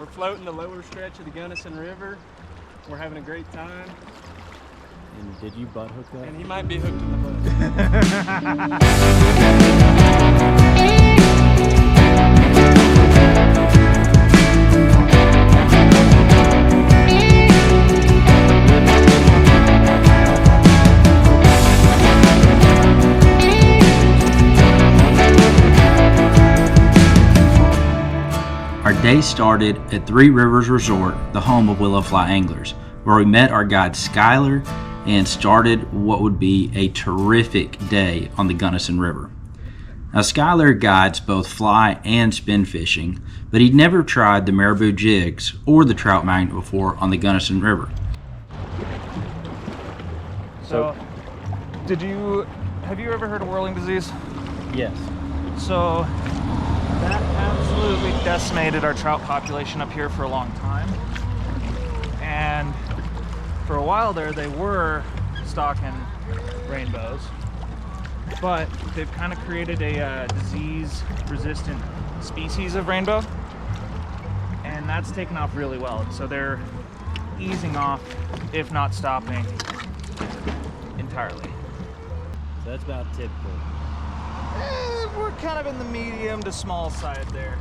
We're floating the lower stretch of the Gunnison River. We're having a great time. And did you butt hook that? And he might be hooked in the butt. Our day started at Three Rivers Resort, the home of Willowfly Anglers, where we met our guide Skylar and started what would be a terrific day on the Gunnison River. Now Skylar guides both fly and spin fishing, but he'd never tried the marabou jigs or the trout magnet before on the Gunnison River. So, have you ever heard of whirling disease? Yes. So, that absolutely decimated our trout population up here for a long time. And for a while there, they were stocking rainbows, but they've kind of created a disease-resistant species of rainbow, and that's taken off really well. So they're easing off, if not stopping entirely. So that's about typical. We're kind of in the medium to small side there.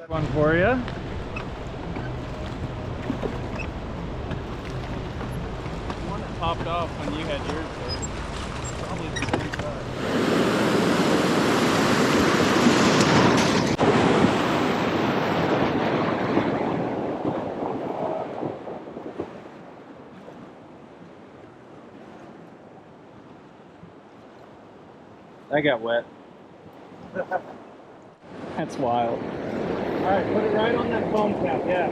One for you. One that popped off when you had yours there. Probably the same size. That got wet. That's wild. All right, put it right on that foam cap, yeah.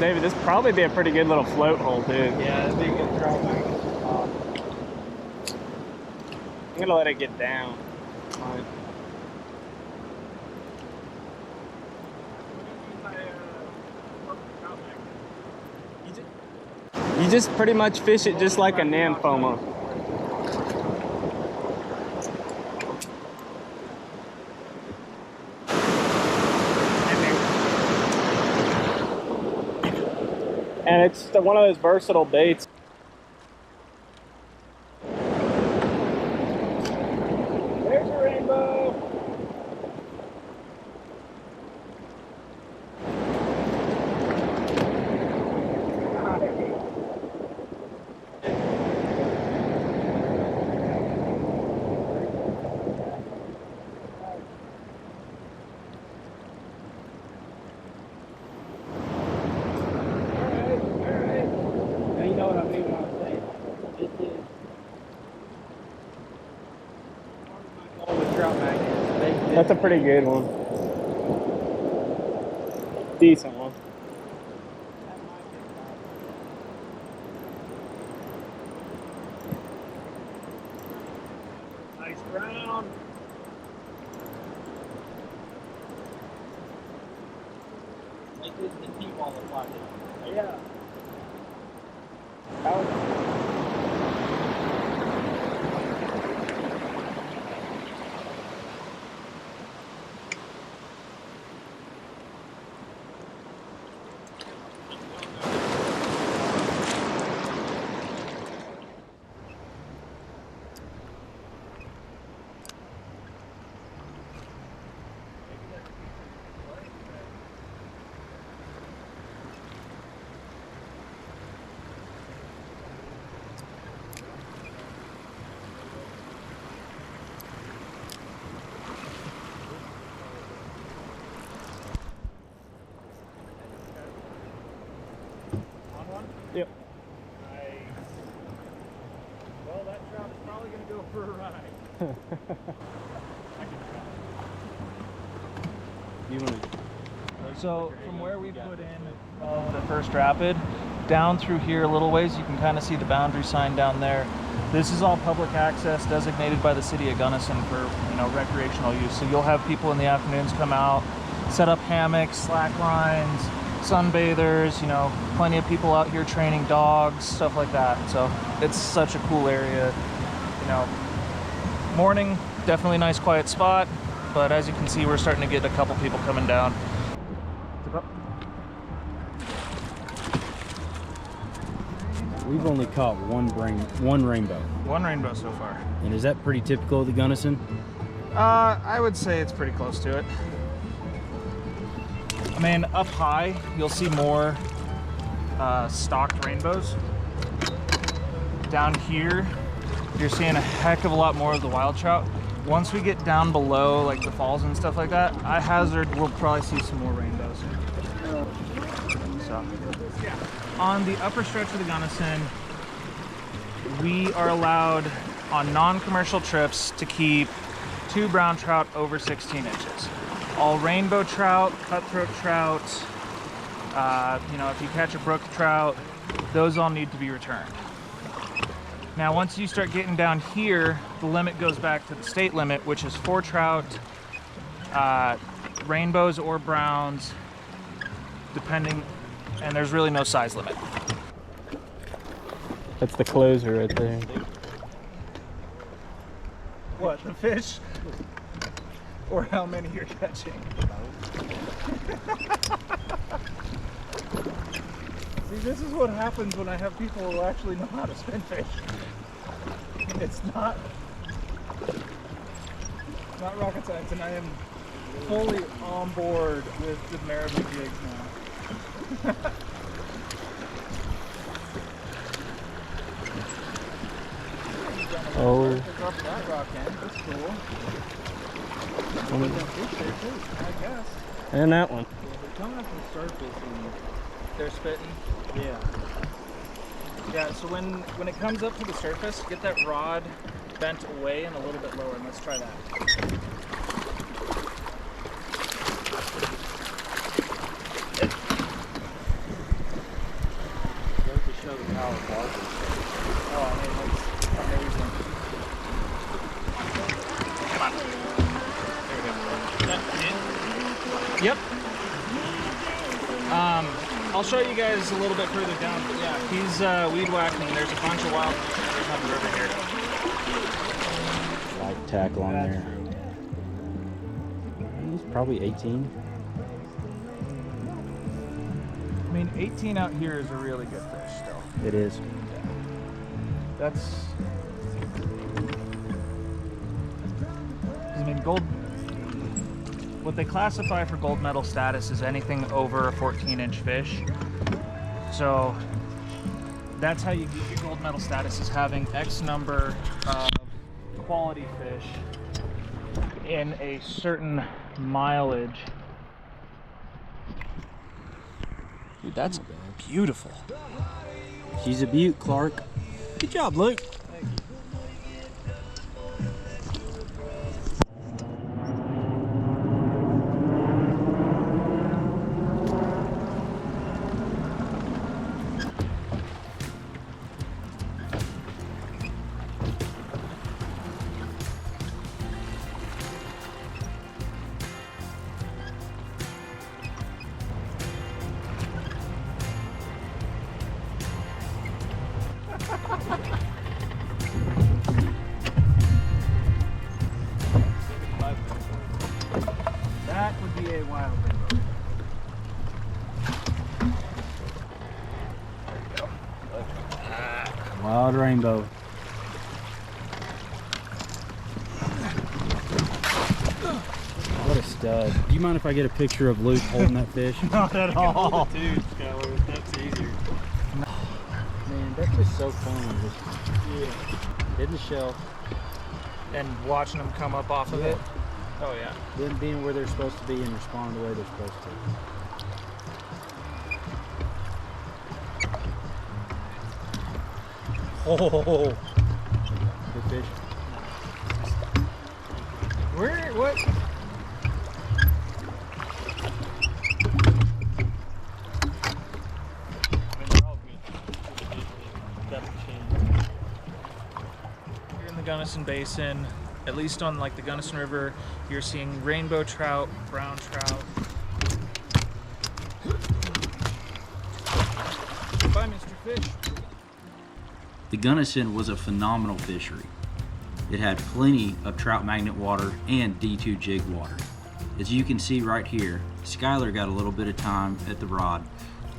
David, this would probably be a pretty good little float hole, too. Yeah, that'd be a good trout magnet. I'm gonna let it get down. Fine. You just pretty much fish it just like a nymphomer. And it's one of those versatile baits. There's your rainbow. That's a pretty good one. Decent one. Nice brown. Like this, the T-ball of fly. Yeah. Go for a ride. You want to? So from where we put in the first rapid, down through here a little ways, you can kind of see the boundary sign down there. This is all public access designated by the city of Gunnison for, you know, recreational use. So you'll have people in the afternoons come out, set up hammocks, slack lines, sunbathers, you know, plenty of people out here training dogs, stuff like that. So it's such a cool area, you know. Morning, definitely a nice quiet spot, but as you can see, we're starting to get a couple people coming down. We've only caught one rainbow. One rainbow so far. And is that pretty typical of the Gunnison? I would say it's pretty close to it. I mean, up high, you'll see more stocked rainbows. Down here, you're seeing a heck of a lot more of the wild trout. Once we get down below, like the falls and stuff like that, I hazard we'll probably see some more rainbows. So, on the upper stretch of the Gunnison, we are allowed on non-commercial trips to keep 2 brown trout over 16 inches. All rainbow trout, cutthroat trout, you know, if you catch a brook trout, those all need to be returned. Now, once you start getting down here, the limit goes back to the state limit, which is 4 trout, rainbows or browns, depending, and there's really no size limit. That's the closer right there. What, the fish? Or how many you're catching? See, this is what happens when I have people who actually know how to spin fish. It's not rocket science, and I am fully on board with the merit of jigs now. Oh. Drop that rock in. That's cool. Fish there too, I guess. And that one. They're coming up from the surface and they're spitting. Yeah. Yeah, so when it comes up to the surface, get that rod bent away and a little bit lower, and let's try that. Goes to show the power of water. Oh, I mean, that's amazing. Come on. There we go. Yep. I'll show you guys a little bit further down, but yeah, he's weed whacking. There's a bunch of wild anglers on the river here. Light tackle on there. He's probably 18. I mean, 18 out here is a really good fish still. It is. That's, I mean, what they classify for gold medal status is anything over a 14-inch fish. So that's how you get your gold medal status, is having X number of quality fish in a certain mileage. Dude, that's beautiful. She's a beaut, Clark. Good job, Luke. That would be a wild rainbow. Wild rainbow. What a stud. Do you mind if I get a picture of Luke holding that fish? Not at all. Dude, Skylar, that's easier. Man, that's just so fun. Just hitting the shelf, And watching them come up off of it. Oh yeah. them being where they're supposed to be and respond the way they're supposed to. Oh, Good fish. Where? What? They're all good. Depth change. Here in the Gunnison Basin, at least on like the Gunnison River, you're seeing rainbow trout, brown trout. Bye, Mr. Fish. The Gunnison was a phenomenal fishery. It had plenty of trout magnet water and D2 jig water. As you can see right here, Skylar got a little bit of time at the rod,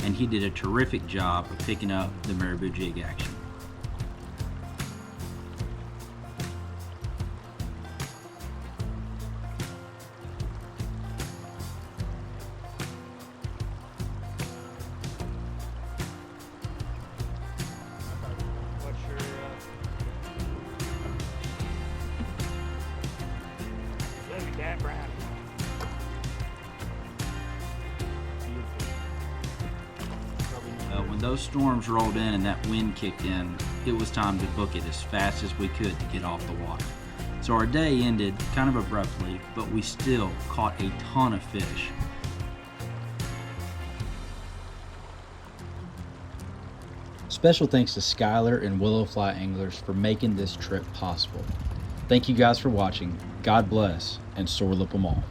and he did a terrific job of picking up the marabou jig action. What's your look at that brown. When those storms rolled in and that wind kicked in, it was time to book it as fast as we could to get off the water. So our day ended kind of abruptly, but we still caught a ton of fish. Special thanks to Skylar and Willowfly Anglers for making this trip possible. Thank you guys for watching. God bless, and soar lip 'em all.